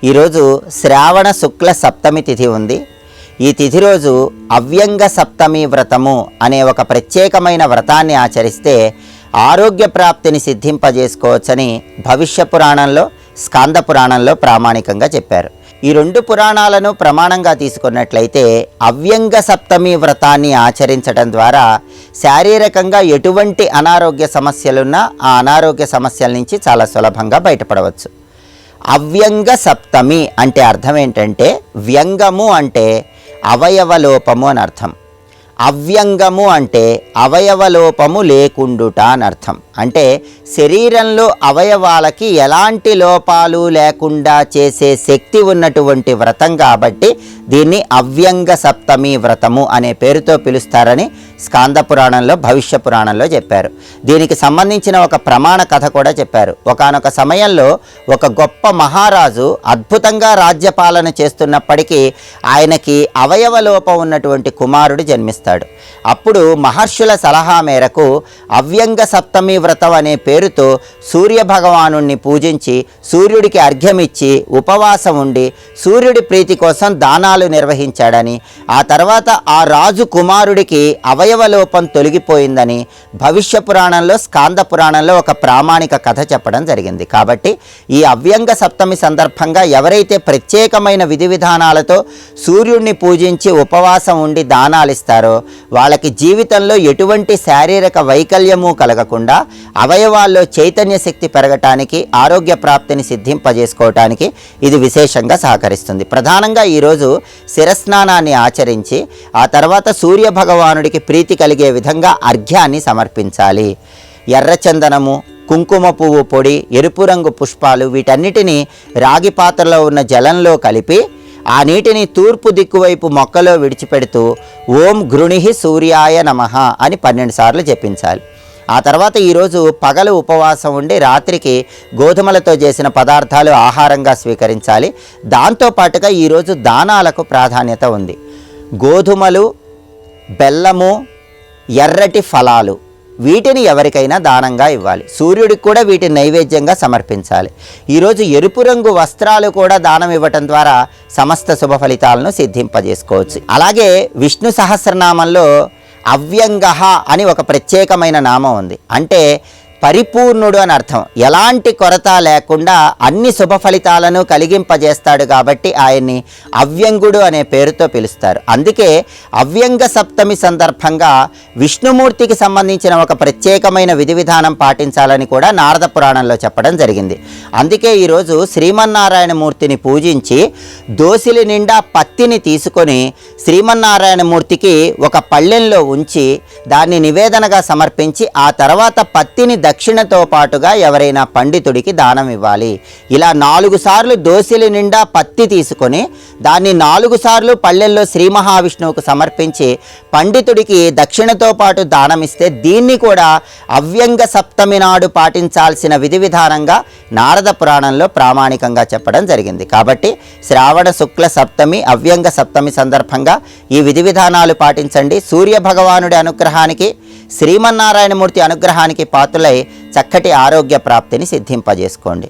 ఈరోజు శ్రావణ శుక్ల సప్తమి తిథి ఉంది. ఈ తిథి రోజు అవ్యంగ సప్తమి వ్రతము అనే ఒక ప్రత్యేకమైన వ్రతాన్ని ఆచరిస్తే ఆరోగ్య ప్రాప్తిని సిద్ధింపజేసుకోవచ్చని భవిష్య పురాణంలో, స్కాంద పురాణంలో ప్రామాణికంగా చెప్పారు. ఈ రెండు పురాణాలను ప్రమాణంగా తీసుకున్నట్లయితే అవ్యంగ సప్తమి వ్రతాన్ని ఆచరించడం ద్వారా శారీరకంగా ఎటువంటి అనారోగ్య సమస్యలున్నా ఆ అనారోగ్య సమస్యల నుంచి చాలా సులభంగా బయటపడవచ్చు. అవ్యంగ సప్తమి అంటే అర్థం ఏంటంటే, వ్యంగము అంటే అవయవలోపము అని అర్థం, అవ్యంగము అంటే అవయవలోపము లేకుండుట అని అర్థం. అంటే శరీరంలో అవయవాలకి ఎలాంటి లోపాలు లేకుండా చేసే శక్తి ఉన్నటువంటి వ్రతం కాబట్టి దీన్ని అవ్యంగ సప్తమి వ్రతము అనే పేరుతో పిలుస్తారని స్కాంద పురాణంలో, భవిష్య పురాణంలో చెప్పారు. దీనికి సంబంధించిన ఒక ప్రమాణ కథ కూడా చెప్పారు. ఒకానొక సమయంలో ఒక గొప్ప మహారాజు అద్భుతంగా రాజ్యపాలన చేస్తున్నప్పటికీ ఆయనకి అవయవలోపం ఉన్నటువంటి కుమారుడు జన్మిస్తాడు. అప్పుడు మహర్షుల సలహా మేరకు అవ్యంగ సప్తమి వ్రతం అనే పేరుతో సూర్య భగవాను పూజించి సూర్యుడికి అర్ఘ్యమిచ్చి ఉపవాసం ఉండి సూర్యుడి ప్రీతి కోసం దానాలు నిర్వహించాడని, ఆ తర్వాత ఆ రాజు కుమారుడికి అవయవలోపం తొలగిపోయిందని భవిష్య పురాణంలో, స్కాంద పురాణంలో ఒక ప్రామాణిక కథ చెప్పడం జరిగింది. కాబట్టి ఈ అవ్యంగ సప్తమి సందర్భంగా ఎవరైతే ప్రత్యేకమైన విధి విధానాలతో సూర్యుడిని పూజించి ఉపవాసం ఉండి దానాలు ఇస్తారో వాళ్ళకి జీవితంలో ఎటువంటి శారీరక వైకల్యము కలగకుండా అవయవాల్లో చైతన్య శక్తి పెరగటానికి, ఆరోగ్య ప్రాప్తిని సిద్ధింపజేసుకోవటానికి ఇది విశేషంగా సహకరిస్తుంది. ప్రధానంగా ఈరోజు శిరస్నానాన్ని ఆచరించి ఆ తర్వాత సూర్య భగవానుడికి ప్రీతి కలిగే విధంగా అర్ఘ్యాన్ని సమర్పించాలి. ఎర్రచందనము, కుంకుమ పువ్వు పొడి, ఎరుపు రంగు పుష్పాలు వీటన్నిటినీ రాగి పాత్రలో ఉన్న జలంలో కలిపి ఆ నీటిని తూర్పు దిక్కువైపు మొక్కలో విడిచిపెడుతూ ఓం గృణిహి సూర్యాయ నమః అని 12 సార్లు జపించాలి. ఆ తర్వాత ఈరోజు పగలు ఉపవాసం ఉండి రాత్రికి గోధుమలతో చేసిన పదార్థాలు ఆహారంగా స్వీకరించాలి. దాంతోపాటుగా ఈరోజు దానాలకు ప్రాధాన్యత ఉంది. గోధుమలు, బెల్లము, ఎర్రటి ఫలాలు వీటిని ఎవరికైనా దానంగా ఇవ్వాలి. సూర్యుడికి కూడా వీటిని నైవేద్యంగా సమర్పించాలి. ఈరోజు ఎరుపు రంగు వస్త్రాలు కూడా దానం ఇవ్వటం ద్వారా సమస్త శుభ ఫలితాలను సిద్ధింపజేసుకోవచ్చు. అలాగే విష్ణు సహస్రనామంలో అవ్యంగః అని ఒక ప్రత్యేకమైన నామం ఉంది. అంటే పరిపూర్ణుడు అని అర్థం. ఎలాంటి కొరత లేకుండా అన్ని శుభ ఫలితాలను కలిగింపజేస్తాడు కాబట్టి ఆయన్ని అవ్యంగుడు అనే పేరుతో పిలుస్తారు. అందుకే అవ్యంగ సప్తమి సందర్భంగా విష్ణుమూర్తికి సంబంధించిన ఒక ప్రత్యేకమైన విధి విధానం పాటించాలని కూడా నారద పురాణంలో చెప్పడం జరిగింది. అందుకే ఈరోజు శ్రీమన్నారాయణమూర్తిని పూజించి దోసిలి నిండా పత్తిని తీసుకొని శ్రీమన్నారాయణమూర్తికి ఒక పళ్ళెంలో ఉంచి దాన్ని నివేదనగా సమర్పించి ఆ తర్వాత పత్తిని దక్షిణతో పాటుగా ఎవరైనా పండితుడికి దానం ఇవ్వాలి. ఇలా 4 సార్లు దోసిలి నిండా పత్తి తీసుకొని దాన్ని 4 సార్లు పళ్ళెల్లో శ్రీ మహావిష్ణువుకు సమర్పించి పండితుడికి దక్షిణతో పాటు దానమిస్తే దీన్ని కూడా అవ్యంగ సప్తమి నాడు పాటించాల్సిన విధి విధానంగా నారద పురాణంలో ప్రామాణికంగా చెప్పడం జరిగింది. కాబట్టి శ్రావణ శుక్ల సప్తమి, అవ్యంగ సప్తమి సందర్భంగా ఈ విధి విధానాలు పాటించండి. సూర్య భగవానుడి అనుగ్రహానికి, శ్రీమన్నారాయణమూర్తి అనుగ్రహానికి పాత్రులై చక్కటి ఆరోగ్య ప్రాప్తిని సిద్ధింపజేసుకోండి.